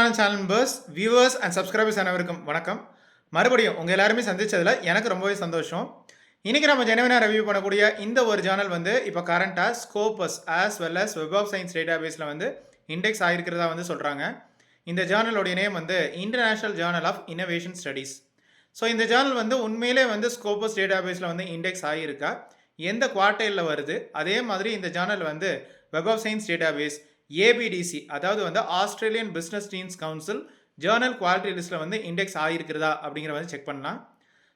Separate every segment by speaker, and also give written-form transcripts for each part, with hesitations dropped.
Speaker 1: அன்பான channel members, viewers and subscribers அனைவருக்கும் வணக்கம். மறுபடியும் உங்க எல்லாருமே சந்திச்சதுல எனக்கு ரொம்பவே சந்தோஷம். இன்னைக்கு நம்ம ஜெனுவினா ரிவ்யூ பண்ணக்கூடிய இந்த ஒரு ஜர்னல் வந்து இப்போ கரண்டா Scopus as well as web of science டேட்டாபேஸ்ல வந்து இண்டெக்ஸ் ஆகிருக்கிறதா வந்து சொல்றாங்க. இந்த ஜர்னலோட நேம் வந்து international journal of innovation studies. So இந்த ஜர்னல் வந்து உண்மையிலே வந்து ஸ்கோபஸ் டேட்டாபேஸில் வந்து இண்டெக்ஸ் ஆகியிருக்கா, எந்த குவார்டைலில் வருது, அதே மாதிரி இந்த ஜர்னல் வந்து வெப் ஆஃப் சயின்ஸ் டேட்டாபேஸ் ஏபிடிசி, அதாவது வந்து Australian business teams council Journal quality லிஸ்ட்டில் வந்து இண்டெக்ஸ் ஆகிருக்கிறதா அப்படிங்கிற வந்து செக் பண்ணலாம்.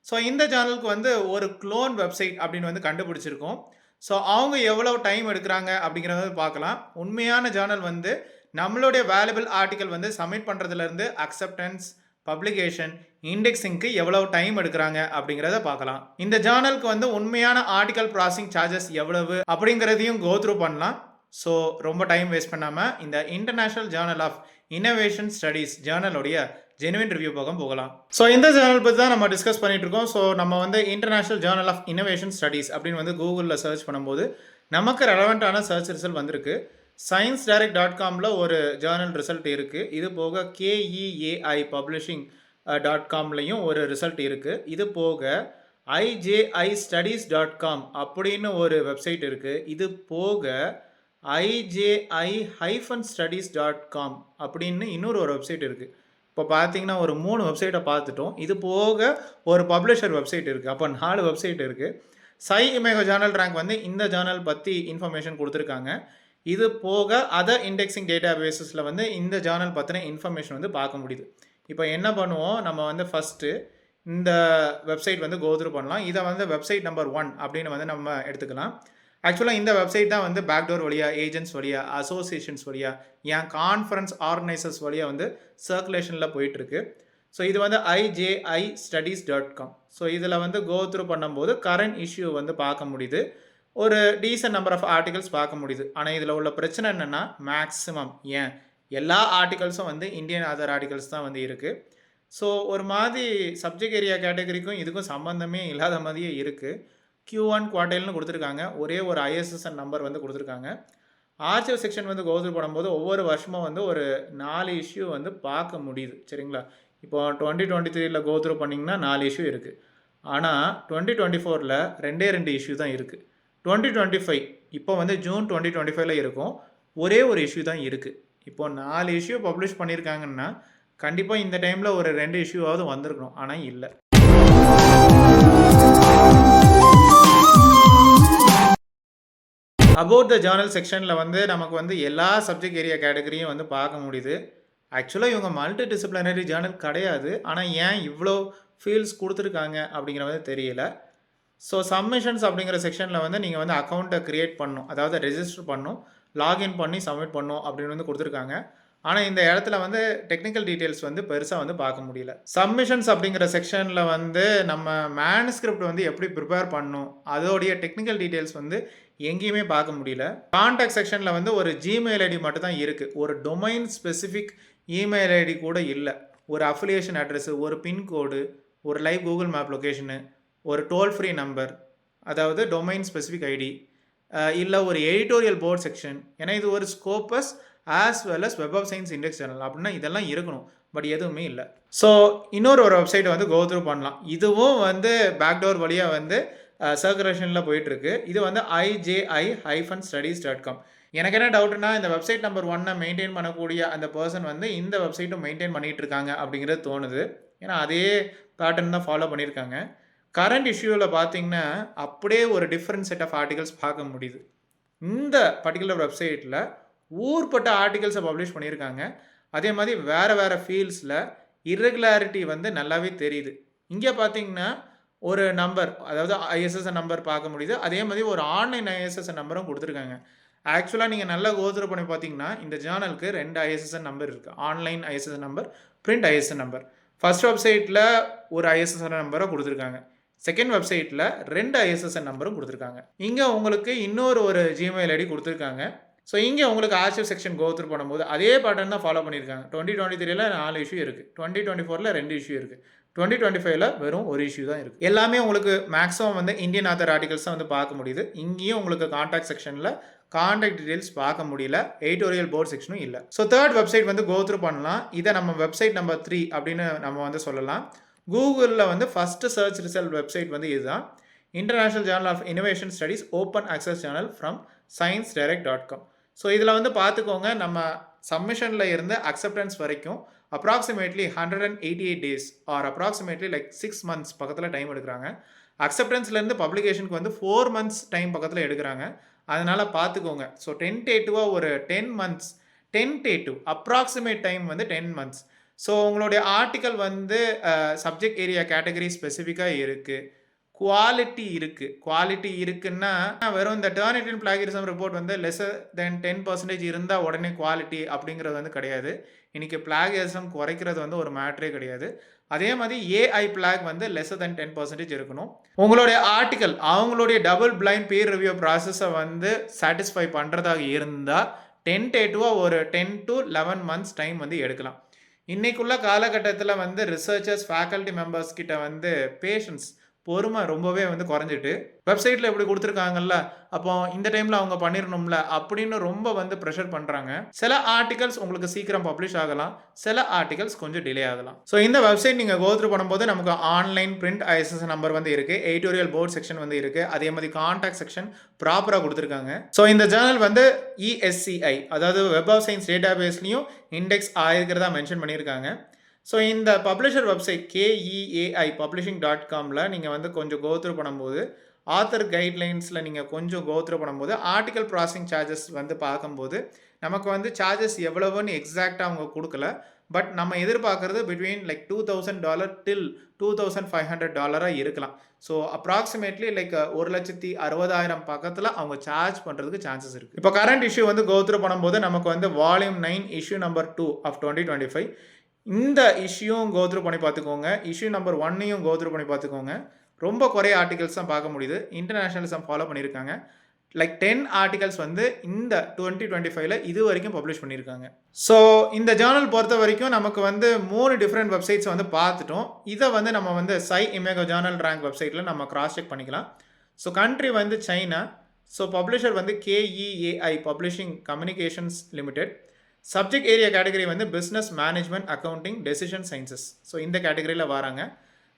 Speaker 1: ஸோ இந்த ஜேர்னலுக்கு வந்து ஒரு க்ளோன் வெப்சைட் அப்படின்னு வந்து கண்டுபிடிச்சிருக்கோம். ஸோ அவங்க எவ்வளோ டைம் எடுக்கிறாங்க அப்படிங்கிறத பார்க்கலாம். உண்மையான ஜேர்னல் வந்து நம்மளுடைய வேல்யூபிள் ஆர்டிக்கல் வந்து சப்மிட் பண்ணுறதுலேருந்து அக்செப்டன்ஸ், பப்ளிகேஷன், இண்டெக்ஸிங்க்கு எவ்வளவு டைம் எடுக்கிறாங்க அப்படிங்கிறத பார்க்கலாம். இந்த ஜேர்னலுக்கு வந்து உண்மையான ஆர்டிக்கல் ப்ராசஸிங் சார்ஜஸ் எவ்வளவு அப்படிங்கிறதையும் கோ த்ரூ பண்ணலாம். ஸோ ரொம்ப டைம் வேஸ்ட் பண்ணாமல் இந்த international Journal of innovation studies ஜேர்னலோடைய ஜெனுவின் ரிவ்யூ பக்கம் போகலாம். ஸோ இந்த ஜேர்னல் பற்றி தான் நம்ம டிஸ்கஸ் பண்ணிட்டு இருக்கோம். ஸோ நம்ம வந்து International Journal of innovation Studies அப்படின்னு வந்து கூகுளில் சர்ச் பண்ணும்போது நமக்கு ரெலவெண்ட்டான சர்ச் ரிசல்ட் வந்திருக்கு. sciencedirect.comல ஒரு ஜேர்னல் ரிசல்ட் இருக்குது. இது போக KEAI பப்ளிஷிங் .comலையும் ஒரு ரிசல்ட் இருக்குது. இது போக IJIstudies.com அப்படின்னு ஒரு வெப்சைட் இருக்குது. இது போக IJI-studies.com அப்படின்னு இன்னொரு வெப்சைட் இருக்குது. இப்போ பார்த்தீங்கன்னா ஒரு 3 வெப்சைட்டை பார்த்துட்டோம். இது போக ஒரு பப்ளிஷர் வெப்சைட் இருக்குது. அப்போ 4 வெப்சைட் இருக்குது. SciImago ஜேர்னல் ரேங்க் வந்து இந்த ஜேர்னல் பற்றி இன்ஃபர்மேஷன் கொடுத்துருக்காங்க. இது போக அதர் இண்டெக்ஸிங் டேட்டா பேஸஸில் வந்து இந்த ஜேர்னல் பற்றின இன்ஃபர்மேஷன் வந்து பார்க்க முடியுது. இப்போ என்ன பண்ணுவோம், நம்ம வந்து ஃபஸ்ட்டு இந்த வெப்சைட் வந்து கோத்ரூ பண்ணலாம். இதை வந்து வெப்சைட் நம்பர் 1 அப்படின்னு வந்து நம்ம எடுத்துக்கலாம். ஆக்சுவலாக இந்த வெப்சைட் தான் வந்து பேக்டோர் வழியாக, ஏஜென்ட்ஸ் வழியாக, அசோசியேஷன்ஸ் வழியாக, ஏன் கான்ஃபரன்ஸ் ஆர்கனைசர்ஸ் வழியாக வந்து சர்க்குலேஷனில் போயிட்டுருக்கு. ஸோ இது வந்து IJIstudies.com. ஸோ இதில் வந்து கோத்ரூ பண்ணும்போது கரண்ட் இஷ்யூ வந்து பார்க்க முடியுது. ஒரு டீசன்ட் நம்பர் ஆஃப் ஆர்டிகல்ஸ் பார்க்க முடியுது. ஆனால் இதில் உள்ள பிரச்சனை என்னென்னா, மேக்ஸிமம் ஏன் எல்லா ஆர்டிகல்ஸும் வந்து இந்தியன் ஆதர் ஆர்டிகல்ஸ் தான் வந்து இருக்குது. ஸோ ஒரு மாதிரி சப்ஜெக்ட் ஏரியா கேட்டகரிக்கும் இதுக்கும் சம்மந்தமே இல்லாத மாதிரியே இருக்குது. Q1 குவார்டைல்னு கொடுத்துருக்காங்க. ஒரே ஒரு ISSN நம்பர் வந்து கொடுத்துருக்காங்க. ஆர்ச்சிவ் செக்ஷன் வந்து கோத்ரூ பண்ணும்போது ஒவ்வொரு வருஷமும் வந்து ஒரு 4 இஷ்யூ வந்து பார்க்க முடியுது. சரிங்களா? இப்போ 2023 கோத்ரூ பண்ணிங்கன்னா 4 இஷ்யூ இருக்குது. ஆனால் 2024 2 இஷ்யூ தான் இருக்குது. 2025 இப்போ வந்து ஜூன் 2025 இருக்கும். ஒரே ஒரு இஷ்யூ தான் இருக்குது. இப்போது 4 இஷ்யூ பப்ளிஷ் பண்ணியிருக்காங்கன்னா கண்டிப்பாக இந்த டைமில் ஒரு 2 இஷ்யூவாவது வந்திருக்கணும். ஆனால் இல்லை. அபவுட் த ஜேர்னல் செக்ஷனில் வந்து நமக்கு வந்து எல்லா சப்ஜெக்ட் ஏரியா கேட்டகரியும் வந்து பார்க்க முடியுது. ஆக்சுவலாக இவங்க மல்டி டிசிப்ளினரி ஜேர்னல் கிடையாது. ஆனால் ஏன் இவ்வளோ ஃபீல்ட்ஸ் கொடுத்துருக்காங்க அப்படிங்கிற மாதிரி தெரியல. ஸோ சப்மிஷன்ஸ் அப்படிங்கிற செக்ஷனில் வந்து நீங்கள் வந்து அக்கௌண்ட்டை க்ரியேட் பண்ணணும், அதாவது ரெஜிஸ்டர் பண்ணணும், லாகின் பண்ணி சப்மிட் பண்ணணும் அப்படின்னு வந்து கொடுத்துருக்காங்க. ஆனால் இந்த இடத்துல வந்து டெக்னிக்கல் டீட்டெயில்ஸ் வந்து பெருசாக வந்து பார்க்க முடியல. சப்மிஷன்ஸ் அப்படிங்கிற செக்ஷனில் வந்து நம்ம மேனுஸ்கிரிப்ட் வந்து எப்படி ப்ரிப்பேர் பண்ணணும், அதோடைய டெக்னிக்கல் டீட்டெயில்ஸ் வந்து எங்கேயுமே பார்க்க முடியல. கான்டாக்ட் செக்ஷனில் வந்து ஒரு ஜிமெயில் ஐடி மட்டும் தான் இருக்குது. ஒரு டொமைன் ஸ்பெசிஃபிக் இமெயில் ஐடி கூட இல்லை. ஒரு அஃபிலியேஷன் அட்ரஸ், ஒரு பின்கோடு, ஒரு லைவ் கூகுள் மேப் லொக்கேஷனு, ஒரு டோல் ஃப்ரீ நம்பர், அதாவது டொமைன் ஸ்பெசிஃபிக் ஐடி, இல்லை ஒரு எடிட்டோரியல் போர்ட் செக்ஷன். ஏன்னா இது ஒரு Scopus as well as web of Science index journal அப்படின்னா இதெல்லாம் இருக்கணும். பட் எதுவுமே இல்லை. ஸோ இன்னொரு வெப்சைட்டை வந்து கோத்ரூ பண்ணலாம். இதுவும் வந்து பேக்டோர் வழியாக வந்து சர்க்குலேஷனில் போயிட்டுருக்கு. இது வந்து IJI-studies.com. எனக்கு என்ன டவுட்னா, இந்த வெப்சைட் நம்பர் 1 மெயின்டைன் பண்ணக்கூடிய அந்த பர்சன் வந்து இந்த வெப்சைட்டும் மெயின்டைன் பண்ணிகிட்டு இருக்காங்க அப்படிங்கிறது தோணுது. ஏன்னா அதே பேட்டர்ன் தான் ஃபாலோ பண்ணியிருக்காங்க. கரண்ட் இஷ்யூவில் பார்த்தீங்கன்னா அப்படியே ஒரு டிஃப்ரெண்ட் செட் ஆஃப் ஆர்டிகல்ஸ் பார்க்க முடியுது. இந்த பர்டிகுலர் வெப்சைட்டில் ஊர்பட்ட ஆர்டிகல்ஸை பப்ளிஷ் பண்ணியிருக்காங்க. அதே மாதிரி வேறு ஃபீல்ட்ஸில் இர்ரெகுலாரிட்டி வந்து நல்லாவே தெரியுது. இங்கே பார்த்தீங்கன்னா ஒரு நம்பர், அதாவது ISSN நம்பர் பார்க்க முடியுது. அதே மாதிரி ஒரு ஆன்லைன் ISSN நம்பரும் கொடுத்துருக்காங்க. ஆக்சுவலாக நீங்கள் நல்லா கோத்ரூ பண்ணி பார்த்தீங்கன்னா இந்த ஜேர்னலுக்கு 2 ISSN நம்பர் இருக்குது. Online ISSN number, print ISSN number. First வெப்சைட்டில் ஒரு ISSN நம்பரை கொடுத்துருக்காங்க. செகண்ட் வெப்சைட்டில் 2 ISSN நம்பரும் கொடுத்துருக்காங்க. இங்கே உங்களுக்கு இன்னொரு ஒரு ஜிமெயில் ஐடி கொடுத்துருக்காங்க. ஸோ இங்கே உங்களுக்கு ஆர்ச்சிவ் செக்ஷன் கோத்ரூ பண்ணும்போது அதே பேட்டர்ன் தான் ஃபாலோ பண்ணியிருக்காங்க. 2023 4 இஷ்யூ இருக்குது. 2024 2 இஷ்யூ இருக்குது. 2025ல வெறும் ஒரு இஷ்யூ தான் இருக்குது. எல்லாமே உங்களுக்கு மேக்ஸிமம் வந்து இந்தியன் ஆத்தர் ஆர்டிகல்ஸ் தான் வந்து பார்க்க முடியுது. இங்கேயும் உங்களுக்கு கான்டாக்ட் செக்ஷனில் கான்டாக்ட் டீடைல்ஸ் பார்க்க முடியல. எடிட்டோரியல் போர்ட் செக்ஷனும் இல்லை. ஸோ தேர்ட் வெப்சைட் வந்து கோ த்ரூ பண்ணலாம். இதை நம்ம வெப்சைட் நம்பர் 3 அப்படின்னு நம்ம வந்து சொல்லலாம். கூகுளில் வந்து ஃபஸ்ட்டு சர்ச் ரிசல்ட் வெப்சைட் வந்து இதுதான். International Journal of Innovation Studies open access journal from sciencedirect.com. So இதில் வந்து பார்த்துக்கோங்க, நம்ம சப்மிஷனில் இருந்து அக்செப்டன்ஸ் வரைக்கும் approximately 188 days or approximately like 6 months பக்கத்தில் டைம் எடுக்கிறாங்க. அக்செப்டன்ஸ்லேருந்து பப்ளிகேஷனுக்கு வந்து 4 months டைம் பக்கத்தில் எடுக்கிறாங்க. அதனால் பார்த்துக்கோங்க. ஸோ டென்டேட்டிவாக ஒரு 10 months, டென்டேட்டிவ் அப்ராக்சிமேட் டைம் வந்து 10 months. ஸோ உங்களுடைய ஆர்டிக்கல் வந்து சப்ஜெக்ட் ஏரியா கேட்டகரி ஸ்பெசிஃபிக்காக இருக்குது, குவாலிட்டி இருக்குன்னா வெறும் இந்த டர்னிட்டின் பிளாகிரிசம் ரிப்போர்ட் வந்து லெஸர் தென் 10% இருந்தால் உடனே குவாலிட்டி அப்படிங்கிறது வந்து கிடையாது. இன்றைக்கி பிளாகிரிசம் குறைக்கிறது வந்து ஒரு மேட்ரே கிடையாது. அதே மாதிரி ஏஐ பிளாக் வந்து லெஸர் தென் 10% இருக்கணும். உங்களுடைய ஆர்டிக்கல் அவங்களுடைய டபுள் பிளைண்ட் பீர் ரிவ்யூ ப்ராசஸை வந்து சாட்டிஸ்ஃபை பண்ணுறதாக இருந்தால் டென்டேட்டிவாக ஒரு 10 to 11 months டைம் வந்து எடுக்கலாம். இன்றைக்குள்ள காலகட்டத்தில் வந்து ரிசர்ச்சர்ஸ் ஃபேக்கல்ட்டி மெம்பர்ஸ் கிட்ட வந்து பேஷன்ஸ் பொறுமை ரொம்பவே வந்து குறைஞ்சிட்டு, வெப்சைட்டில் எப்படி கொடுத்துருக்காங்கல்ல, அப்போ இந்த டைமில் அவங்க பண்ணிடணும்ல அப்படின்னு ரொம்ப வந்து ப்ரெஷர் பண்ணுறாங்க. சில ஆர்டிகல்ஸ் உங்களுக்கு சீக்கிரம் பப்ளிஷ் ஆகலாம், சில ஆர்டிகல்ஸ் கொஞ்சம் டிலே ஆகலாம். ஸோ இந்த வெப்சைட் நீங்கள் கோத்ரூ பண்ணும்போது நமக்கு ஆன்லைன் பிரிண்ட் ஐஎஸ்எஸ் நம்பர் வந்து இருக்குது, எடிட்டோரியல் போர்ட் செக்ஷன் வந்து இருக்குது, அதே மாதிரி கான்டாக்ட் செக்ஷன் ப்ராப்பராக கொடுத்துருக்காங்க. ஸோ இந்த ஜேர்னல் வந்து ESCI அதாவது வெப் ஆஃப் சயின்ஸ் டேட்டா பேஸ்லையும் இண்டெக்ஸ் ஆகிருக்கிறதா மென்ஷன் பண்ணியிருக்காங்க. ஸோ இந்த பப்ளிஷர் வெப்சைட் KEAI publishing.comல நீங்கள் வந்து கொஞ்சம் கோத்ரூ பண்ணும்போது, ஆத்தர் கைட்லைன்ஸில் நீங்கள் கொஞ்சம் கோத்ரூ பண்ணும்போது, ஆர்டிக்கல் ப்ராசஸிங் சார்ஜஸ் வந்து பார்க்கும்போது நமக்கு வந்து சார்ஜஸ் எவ்வளவுன்னு எக்ஸாக்டாக அவங்க கொடுக்கல. பட் நம்ம எதிர்பார்க்குறது பிட்வீன் லைக் $2,000 டில் $2,500 இருக்கலாம். ஸோ அப்ராக்சிமேட்லி லைக் 1,60,000 பக்கத்தில் அவங்க சார்ஜ் பண்ணுறதுக்கு சான்சஸ் இருக்குது. இப்போ கரண்ட் இஷ்யூ வந்து கோத்ரூ பண்ணும்போது நமக்கு வந்து வால்யூம் 9 இஷ்யூ நம்பர் 2 ஆஃப் 2025 இந்த இஷ்யூவும் கோத்ரூ பண்ணி பார்த்துக்கோங்க. இஷ்யூ நம்பர் 1ஐயும் கோத்ரூ பண்ணி பார்த்துக்கோங்க. ரொம்ப குறைய ஆர்டிகல்ஸ் தான் பார்க்க முடியுது. இன்டர்நேஷனலிசம் ஃபாலோ பண்ணியிருக்காங்க. லைக் 10 ஆர்டிகல்ஸ் வந்து இந்த 2025ல இது வரைக்கும் பப்ளிஷ் பண்ணியிருக்காங்க. ஸோ இந்த ஜேர்னல் பொறுத்த வரைக்கும் நமக்கு வந்து 3 டிஃப்ரெண்ட் வெப்சைட்ஸ் வந்து பார்த்துட்டோம். இதை வந்து நம்ம வந்து SciImago ஜேர்னல் ரேங்க் வெப்சைட்டில் நம்ம கிராஸ் செக் பண்ணிக்கலாம். ஸோ கண்ட்ரி வந்து சைனா. ஸோ பப்ளிஷர் வந்து KEAI publishing communications limited. Subject area category வந்து business management accounting decision sciences. So இந்த கேட்டகரியில் வராங்க.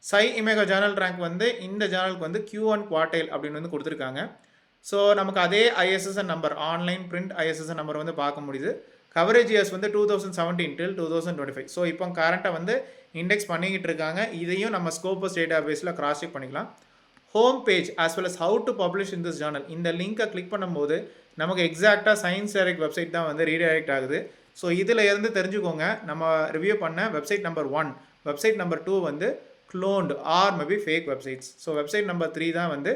Speaker 1: SciImago ஜேர்னல் ரேங்க் வந்து இந்த ஜேர்னலுக்கு வந்து Q1 குவார்டைல் அப்படின்னு வந்து கொடுத்துருக்காங்க. ஸோ நமக்கு அதே ISSN number, online print ISSN number வந்து பார்க்க முடியுது. கவரேஜ் இயர்ஸ் வந்து 2017 till 2025. ஸோ இப்போ கரண்ட்டாக வந்து இண்டெக்ஸ் பண்ணிக்கிட்டு இருக்காங்க. இதையும் நம்ம ஸ்கோபஸ் டேட்டா பேஸில் கிராஸ் செக் பண்ணிக்கலாம். Home page as well as how to publish in this journal இந்த லிங்கை கிளிக் பண்ணும்போது நமக்கு எக்ஸாக்டாக சயின்ஸ் டைரக்ட் வெப்சைட் தான் வந்து ரீடைரக்ட் ஆகுது. ஸோ இதில் இருந்து தெரிஞ்சுக்கோங்க, நம்ம ரிவ்யூ பண்ண வெப்சைட் நம்பர் 1, வெப்சைட் நம்பர் 2 வந்து cloned R maybe fake websites. So website number 3 தான் வந்து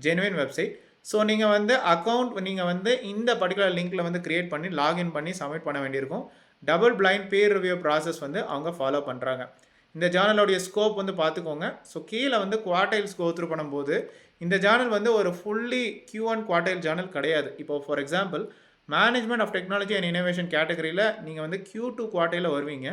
Speaker 1: ஜெனுவின் வெப்சைட். ஸோ நீங்கள் வந்து அக்கௌண்ட் நீங்கள் வந்து இந்த பர்டிகுலர் லிங்க்கில் வந்து க்ரியேட் பண்ணி லாகின் பண்ணி சப்மிட் பண்ண வேண்டியிருக்கும். Double blind peer review process வந்து அவங்க ஃபாலோ பண்ணுறாங்க. இந்த ஜேர்னலோடைய ஸ்கோப் வந்து பார்த்துக்கோங்க. ஸோ கீழே வந்து குவார்டைல்ஸ் கோத்ரூ பண்ணும்போது இந்த ஜேர்னல் வந்து ஒரு ஃபுல்லி Q1 குவார்டைல் ஜேர்னல் கிடையாது. இப்போ for example management of technology and innovation கேட்டகரியில் நீங்கள் வந்து Q2 குவார்டைலில் வருவீங்க.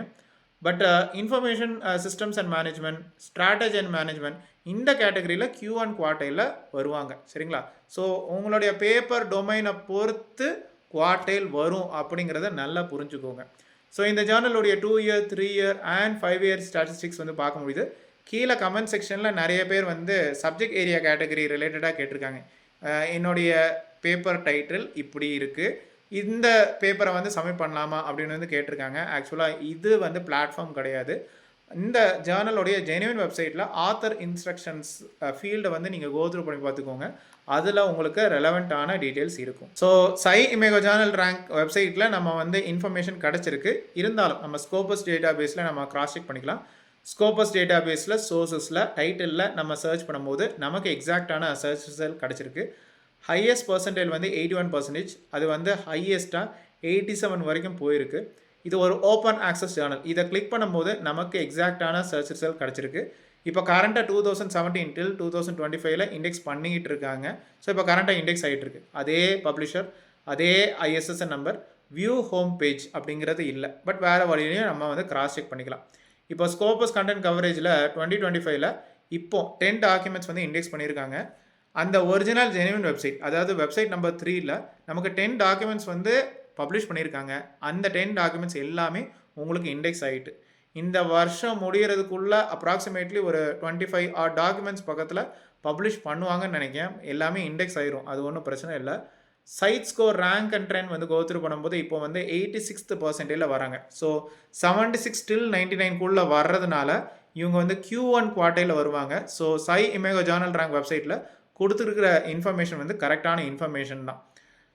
Speaker 1: But information systems and management, strategy and management இந்த கேட்டகரியில் Q1 குவார்டைலில் வருவாங்க. சரிங்களா? ஸோ உங்களுடைய பேப்பர் டொமைனை பொறுத்து குவார்டைல் வரும் அப்படிங்கிறத நல்லா புரிஞ்சுக்கோங்க. ஸோ இந்த ஜேர்னலுடைய 2 year 3 year and 5 year statistics வந்து பார்க்க முடியுது. கீழே கமெண்ட் செக்ஷனில் நிறைய பேர் வந்து சப்ஜெக்ட் ஏரியா கேட்டகரி ரிலேட்டடாக கேட்டிருக்காங்க. என்னுடைய பேப்பர் டைட்டில் இப்படி இருக்குது, இந்த பேப்பரை வந்து சப்மிட் பண்ணலாமா அப்படின்னு வந்து கேட்டிருக்காங்க. ஆக்சுவலாக இது வந்து பிளாட்ஃபார்ம் கிடையாது. இந்த ஜேர்னலோடைய ஜெனுவின் வெப்சைட்டில் ஆத்தர் இன்ஸ்ட்ரக்ஷன்ஸ் ஃபீல்டை வந்து நீங்கள் கோத்ரூ பண்ணி பார்த்துக்கோங்க. அதில் உங்களுக்கு ரெலவெண்ட்டான டீட்டெயில்ஸ் இருக்கும். ஸோ SciImago ஜேர்னல் ரேங்க் வெப்சைட்டில் நம்ம வந்து இன்ஃபர்மேஷன் கிடச்சிருக்கு. இருந்தாலும் நம்ம ஸ்கோபஸ் டேட்டா பேஸில் நம்ம கிராஸ் செக் பண்ணிக்கலாம். ஸ்கோபஸ் டேட்டா பேஸில் சோர்ஸஸில் டைட்டிலில் நம்ம சர்ச் பண்ணும்போது நமக்கு எக்ஸாக்டான சர்ச் ரிசல்ட் கிடச்சிருக்கு. ஹையஸ்ட் பர்சன்டேஜ் வந்து 81%, அது வந்து ஹையஸ்ட்டாக 87 வரைக்கும் போயிருக்கு. இது ஒரு ஓப்பன் ஆக்சஸ் ஜேர்னல். இதை கிளிக் பண்ணும்போது நமக்கு எக்ஸாக்டான சர்ச் ரிசல்ட் கிடச்சிருக்கு. இப்போ கரண்ட்டாக 2017 till 2025ல இண்டெக்ஸ் பண்ணிக்கிட்டு இருக்காங்க. ஸோ இப்போ கரண்ட்டாக இண்டெக்ஸ் ஆகிட்டு இருக்கு. அதே பப்ளிஷர், அதே ISSN number, view home page அப்படிங்கிறது இல்லை. பட் வேறு வழியிலையும் நம்ம வந்து கிராஸ் செக் பண்ணிக்கலாம். இப்போ ஸ்கோபஸ் கண்டென்ட் கவரேஜில் 2025ல் இப்போ 10 டாக்குமெண்ட்ஸ் வந்து இண்டெக்ஸ் பண்ணியிருக்காங்க. அந்த ஒரிஜினல் ஜெனுவின் வெப்சைட், அதாவது வெப்சைட் நம்பர் 3ல் நமக்கு 10 டாக்குமெண்ட்ஸ் வந்து பப்ளிஷ் பண்ணியிருக்காங்க. அந்த 10 டாக்குமெண்ட்ஸ் எல்லாமே உங்களுக்கு இண்டெக்ஸ் ஆகிட்டு இந்த வருஷம் முடிகிறதுக்குள்ள அப்ராக்சிமேட்லி ஒரு 25 டாக்குமெண்ட்ஸ் பக்கத்தில் பப்ளிஷ் பண்ணுவாங்கன்னு நினைக்கிறேன். எல்லாமே இண்டெக்ஸ் ஆயிரும், அது ஒன்றும் பிரச்சனை இல்லை. Cite score rank and trend வந்து கோத்ரூ பண்ணும்போது இப்போ வந்து 86th பர்சன்டேஜில் வராங்க. ஸோ 76 till 99க்குள்ளே வர்றதுனால இவங்க வந்து Q1 குவார்டையில் வருவாங்க. ஸோ சை இமேகோ ஜேர்னல் ரேங்க் வெப்சைட்டில் கொடுத்துருக்கிற இன்ஃபர்மேஷன் வந்து கரெக்டான இன்ஃபர்மேஷன் தான்.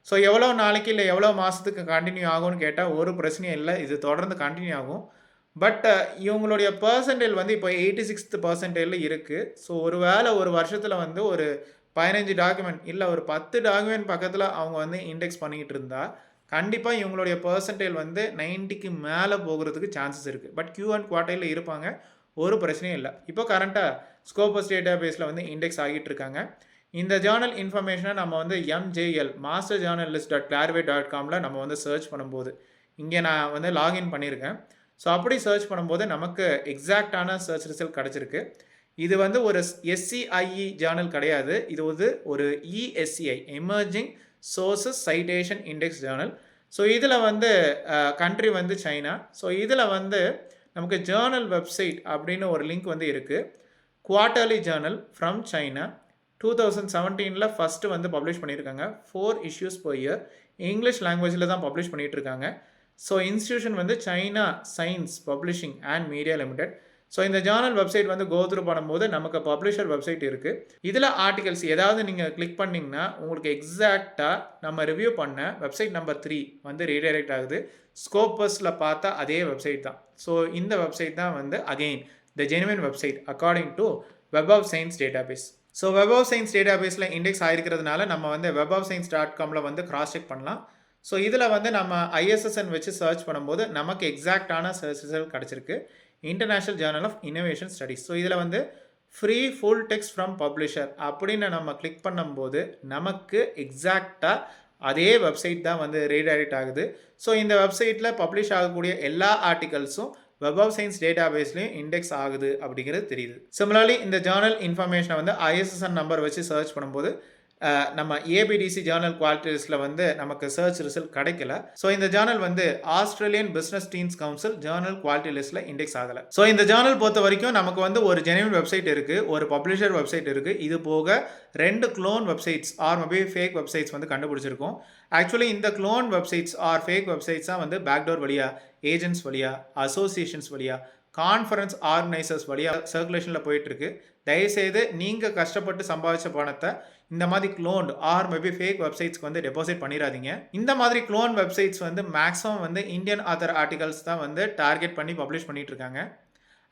Speaker 1: ஸோ எவ்வளோ நாளைக்கு இல்லை எவ்வளோ மாதத்துக்கு கண்டினியூ ஆகும்னு கேட்டால் ஒரு பிரச்சனையும் இல்லை, இது தொடர்ந்து கண்டினியூ ஆகும். பட் இவங்களுடைய பர்சன்டேஜ் வந்து இப்போ 86th பர்சன்டேஜில் இருக்குது. ஸோ ஒரு வேளை ஒரு வருஷத்தில் வந்து ஒரு 15 டாக்குமெண்ட் இல்லை ஒரு 10 டாக்குமெண்ட் பக்கத்தில் அவங்க வந்து இண்டெக்ஸ் பண்ணிக்கிட்டு இருந்தால் கண்டிப்பாக இவங்களுடைய பர்சன்டேஜ் வந்து 90க்கு மேலே போகிறதுக்கு சான்சஸ் இருக்குது. பட் Q1 குவார்டையில் இருப்பாங்க, ஒரு பிரச்சனையும் இல்லை. இப்போ கரண்ட்டாக ஸ்கோபஸ் டேட்டா பேஸில் வந்து இண்டெக்ஸ் ஆகிட்டு இருக்காங்க. இந்த ஜேர்னல் இன்ஃபர்மேஷனை நம்ம வந்து MJL மாஸ்டர் ஜேர்னலிஸ்ட்.clarivate.comல நம்ம வந்து சர்ச் பண்ணும்போது இங்கே நான் வந்து லாகின் பண்ணியிருக்கேன். ஸோ அப்படி சர்ச் பண்ணும்போது நமக்கு எக்ஸாக்டான சர்ச் ரிசல்ட் கிடச்சிருக்கு. இது வந்து ஒரு SCIE ஜேர்னல் கிடையாது, இது வந்து ஒரு ESCI emerging sources citation index Journal. So இதில் வந்து கண்ட்ரி வந்து சைனா. ஸோ இதில் வந்து நமக்கு ஜேர்னல் வெப்சைட் அப்படின்னு ஒரு லிங்க் வந்து இருக்குது. குவார்ட்டர்லி ஜேர்னல் ஃப்ரம் சைனா 2017ல் ஃபஸ்ட்டு வந்து பப்ளிஷ் பண்ணியிருக்காங்க. 4 issues per year இங்கிலீஷ் லாங்குவேஜில் தான் பப்ளிஷ் பண்ணிகிட்டு இருக்காங்க. ஸோ இன்ஸ்டியூஷன் வந்து China science publishing and media limited. So இந்த ஜேர்னல் வெப்சைட் வந்து கோத்ரூ பண்ணும்போது நமக்கு பப்ளிஷர் வெப்சைட் இருக்குது. இதில் ஆர்டிகல்ஸ் ஏதாவது நீங்கள் கிளிக் பண்ணிங்கன்னா உங்களுக்கு எக்ஸாக்டாக நம்ம ரிவ்யூ பண்ண வெப்சைட் நம்பர் 3 வந்து ரீடைரக்ட் ஆகுது. ஸ்கோபஸில் பார்த்தா அதே வெப்சைட் தான். ஸோ இந்த வெப்சைட் தான் வந்து again the genuine website according to Web of Science database. So Web of Science டேட்டாபேஸில் இண்டெக்ஸ் ஆகிருக்கிறதுனால நம்ம வந்து webofscience.comல வந்து கிராஸ் செக் பண்ணலாம். ஸோ இதில் வந்து நம்ம ISSN வச்சு சர்ச் பண்ணும்போது நமக்கு எக்ஸாக்டான சர்ச் ரிசல்ட் கிடச்சிருக்கு. International Journal of innovation studies. So இதில் வந்து free full text from publisher அப்படின்னு நம்ம கிளிக் பண்ணும்போது நமக்கு எக்ஸாக்டாக அதே வெப்சைட் தான் வந்து ரீடைரக்ட் ஆகுது. ஸோ இந்த வெப்சைட்டில் பப்ளிஷ் ஆகக்கூடிய எல்லா ஆர்டிகல்ஸும் வெப் ஆஃப் சயின்ஸ் டேட்டாபேஸ்லையும் இண்டெக்ஸ் ஆகுது அப்படிங்கிறது தெரியுது. சிமிலர்லி இந்த ஜேர்னல் இன்ஃபர்மேஷனை வந்து ISSN நம்பர் வச்சு சர்ச் பண்ணும்போது நம்ம ABDC ஜேர்னல் குவாலிட்டி லிஸ்ட்டில் வந்து நமக்கு சர்ச் ரிசல்ட் கிடைக்கல. ஸோ இந்த ஜேர்னல் வந்து Australian business teams council Journal quality லிஸ்ட்டில் இண்டெக்ஸ் ஆகலை. ஸோ இந்த ஜேர்னல் பொறுத்த வரைக்கும் நமக்கு வந்து ஒரு ஜெனுவின் வெப்சைட் இருக்குது, ஒரு பப்ளிஷர் வெப்சைட் இருக்குது. இது போக 2 clone websites or maybe fake websites வந்து கண்டுபிடிச்சிருக்கோம். ஆக்சுவலி இந்த clone websites or fake websites தான் வந்து பேக்டோர் வழியாக, ஏஜென்ட்ஸ் வழியாக, அசோசியேஷன்ஸ் வழியாக, கான்ஃபரன்ஸ் ஆர்கனைசர்ஸ் வழியாக சர்க்குலேஷனில் போயிட்டுருக்கு. தயவுசெய்து நீங்கள் கஷ்டப்பட்டு சம்பாதிச்ச பணத்தை இந்த மாதிரி க்ளோன்ட் ஆர் மேபி ஃபேக் வெப்சைட்ஸ்க்கு வந்து டெபாசிட் பண்ணிடாதீங்க. இந்த மாதிரி க்ளோன் வெப்சைட்ஸ் வந்து மேக்ஸிமம் வந்து இந்தியன் ஆத்தர் ஆர்டிகல்ஸ் தான் வந்து டார்கெட் பண்ணி பப்ளிஷ் பண்ணிட்டு இருக்காங்க.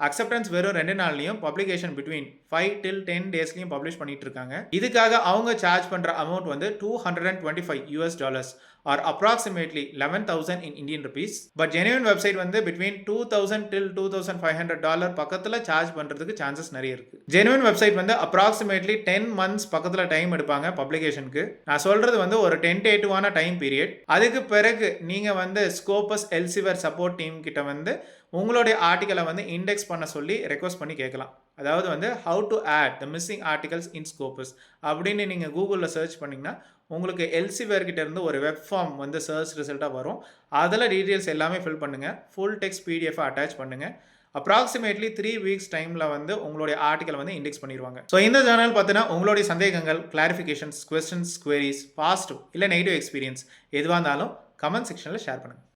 Speaker 1: அக்செப்டன்ஸ் வெறும் 2 நாள்லையும் பப்ளிகேஷன் பிட்வீன் 5 till 10 டேஸ்லையும் பப்ளிஷ் பண்ணிட்டு இருக்காங்க. இதுக்காக அவங்க சார்ஜ் பண்ணுற அமௌண்ட் வந்து $225 or approximately 11,000 in Indian rupees. But genuine website வந்து பிட்வீன் $2,000 till $2,500 பக்கத்தில் சார்ஜ் பண்ணுறதுக்கு சான்சஸ் நிறைய இருக்குது. ஜெனுவின் வெப்சைட் வந்து அப்ராக்சிமேட்லி 10 months பக்கத்தில் டைம் எடுப்பாங்க பப்ளிகேஷனுக்கு. நான் சொல்கிறது வந்து ஒரு டென்டேட்டிவான டைம் பீரியட். அதுக்கு பிறகு நீங்கள் வந்து ஸ்கோபஸ் எல்சிவர் சப்போர்ட் டீம் கிட்ட வந்து உங்களுடைய ஆர்டிக்கலை வந்து இண்டெக்ஸ் பண்ண சொல்லி ரெக்வஸ்ட் பண்ணி கேட்கலாம். அதாவது வந்து how to add the missing articles in Scopus அப்படின்னு நீங்கள் கூகுளில் சர்ச் பண்ணிங்கன்னா உங்களுக்கு எல்சிவேர் கிட்ட இருந்து ஒரு வெப் ஃபார்ம் வந்து சர்ச் ரிசல்ட்டாக வரும். அதில் டீட்டெயில்ஸ் எல்லாமே ஃபில் பண்ணுங்கள், ஃபுல் டெக்ஸ்ட் PDF அட்டாச் பண்ணுங்கள். அப்ராக்சிமேட்லி 3 weeks டைமில் வந்து உங்களுடைய ஆர்டிக்கலை வந்து இண்டெக்ஸ் பண்ணிடுவாங்க. ஸோ இந்த சேனல் பார்த்தீங்கன்னா உங்களுடைய சந்தேகங்கள், கிளாரிஃபிகேஷன்ஸ், கொஸ்டின்ஸ், குவரிஸ், பாசிட்டிவ் இல்லை நெகட்டிவ் எக்ஸ்பீரியன்ஸ் எதுவாக இருந்தாலும் கமெண்ட் செக்ஷனில் ஷேர் பண்ணுங்கள்.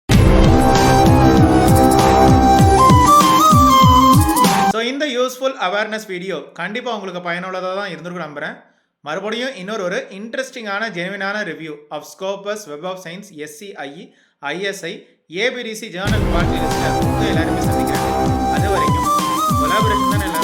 Speaker 1: ஸோ இந்த யூஸ்ஃபுல் அவேர்னஸ் வீடியோ கண்டிப்பாக உங்களுக்கு பயனுள்ளதாக தான் இருந்திருக்கும் நம்புகிறேன். மறுபடியும் இன்னொரு ஒரு இன்ட்ரெஸ்டிங்கான ஜெனுவினான review of Scopus, web of science, SCIE, ISI, ABDC journal quality லிஸ்ட்டில் எல்லாருமே சந்திக்கிறேன். அது வரைக்கும் கொலாபரேஷன் தான்